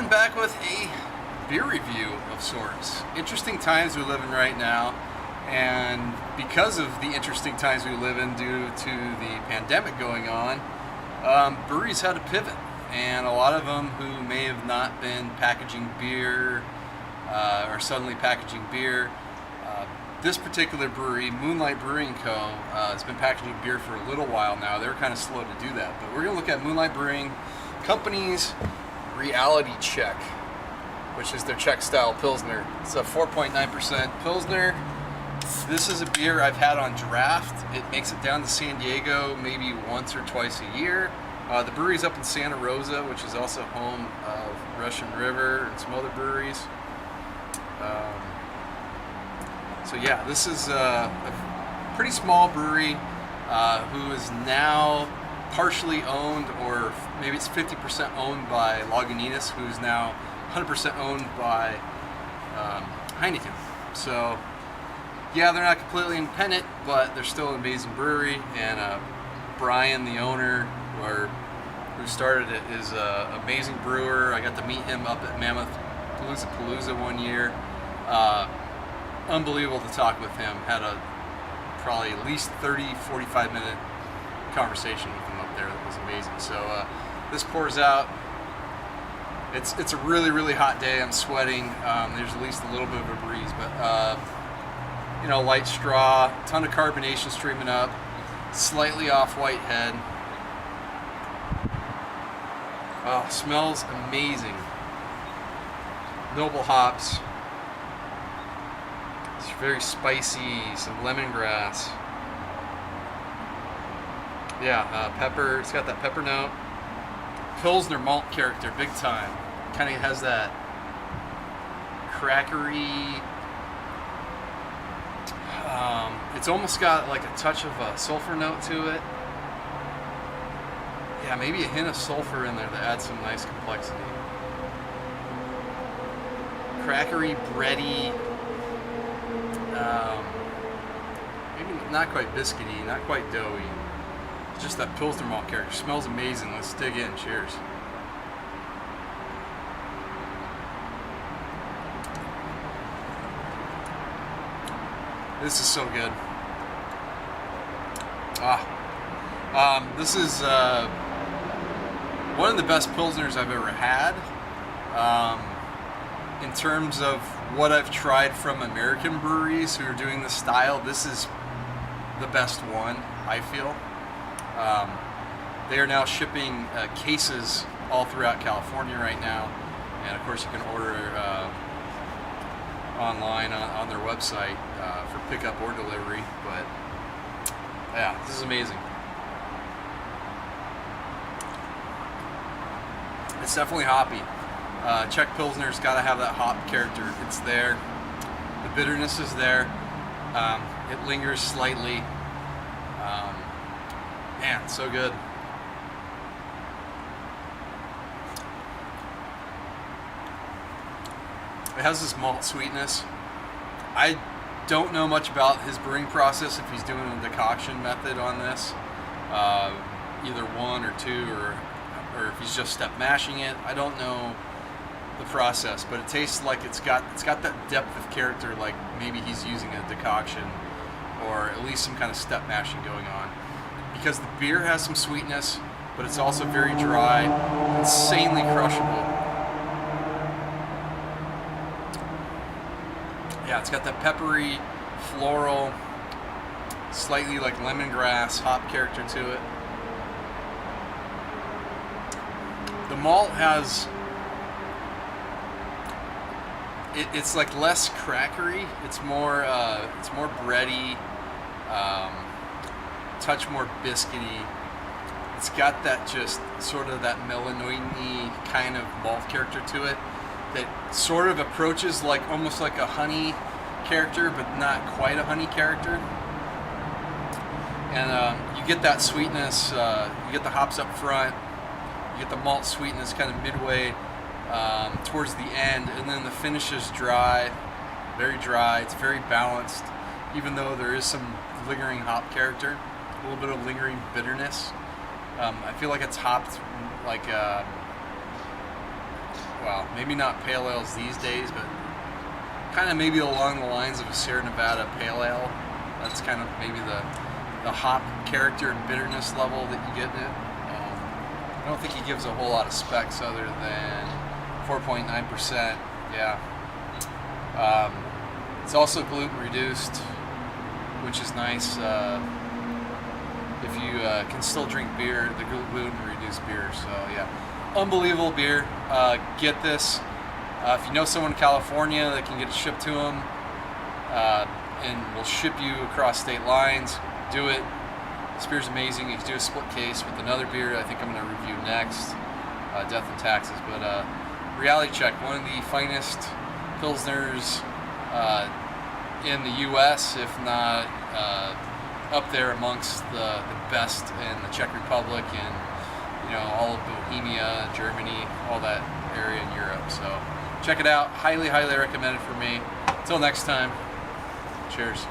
everyone, back with a beer review of sorts. Interesting times we live in right now, and because of the interesting times we live in due to the pandemic going on, breweries had to pivot, and a lot of them who may have not been packaging beer are suddenly packaging beer. This particular brewery, Moonlight Brewing Co., has been packaging beer for a little while now. They're kind of slow to do that, but we're going to look at Moonlight Brewing Company's Reality Czech, which is their Czech-style Pilsner. It's a 4.9% Pilsner. This is a beer I've had on draft. It makes it down to San Diego maybe once or twice a year. The brewery's up in Santa Rosa, which is also home of Russian River and some other breweries. So yeah, this is a pretty small brewery who is now partially owned, or maybe it's 50% owned by Lagunitas, who's now 100% owned by Heineken. So yeah, they're not completely independent, but they're still an amazing brewery. And Brian, the owner, who started it, is an amazing brewer. I got to meet him up at Mammoth Palooza one year. Unbelievable to talk with him. Had a probably at least 30-45 minute conversation with him up there that was amazing. So this pours out. It's a really hot day. I'm sweating. There's at least a little bit of a breeze, but light straw, ton of carbonation streaming up, slightly off white head. Oh, smells amazing. Noble hops. It's very spicy, some lemongrass. Yeah, pepper. It's got that pepper note. Pilsner malt character, big time. Kind of has that crackery. It's almost got like a touch of a sulfur note to it. Yeah, maybe a hint of sulfur in there that adds some nice complexity. Crackery, bready. Maybe not quite biscuity, not quite doughy. It's just that Pilsner malt character. Smells amazing. Let's dig in. Cheers. This is so good. This is one of the best Pilsners I've ever had. In terms of what I've tried from American breweries who are doing this style, this is the best one, I feel. They are now shipping cases all throughout California right now, and of course you can order online on their website for pickup or delivery. But yeah, this is amazing. It's definitely hoppy. Czech Pilsner's got to have that hop character. It's there. The bitterness is there. It lingers slightly. Man, so good. It has this malt sweetness. I don't know much about his brewing process, if he's doing a decoction method on this, either one or two, or if he's just step mashing it. I don't know the process, but it tastes like it's got that depth of character, like maybe he's using a decoction or at least some kind of step mashing going on, because the beer has some sweetness, but it's also very dry, insanely crushable. Yeah, it's got that peppery, floral, slightly like lemongrass hop character to it. The malt has, it's like less crackery. It's more bready, touch more biscuity. It's got that just sort of that melanoid-y kind of malt character to it that sort of approaches like almost like a honey character, but not quite a honey character. And you get that sweetness. You get the hops up front. You get the malt sweetness kind of midway towards the end, and then the finish is dry, very dry. It's very balanced, even though there is some lingering hop character, a little bit of lingering bitterness. I feel like it's hopped like well, maybe not pale ales these days, but kind of maybe along the lines of a Sierra Nevada pale ale. That's kind of maybe the hop character and bitterness level that you get in it. I don't think he gives a whole lot of specs other than 4.9%. Yeah. It's also gluten reduced, which is nice. If you can still drink beer, the gluten reduced beer. So yeah, unbelievable beer. Get this. If you know someone in California that can get it shipped to them, and will ship you across state lines, do it. This beer's amazing. You can do a split case with another beer I think I'm going to review next, Death and Taxes. But Reality Czech, one of the finest Pilsners in the U.S., if not up there amongst the best in the Czech Republic and all of Bohemia, Germany, all that area in Europe. So check it out. Highly, highly recommended for me. Until next time, cheers.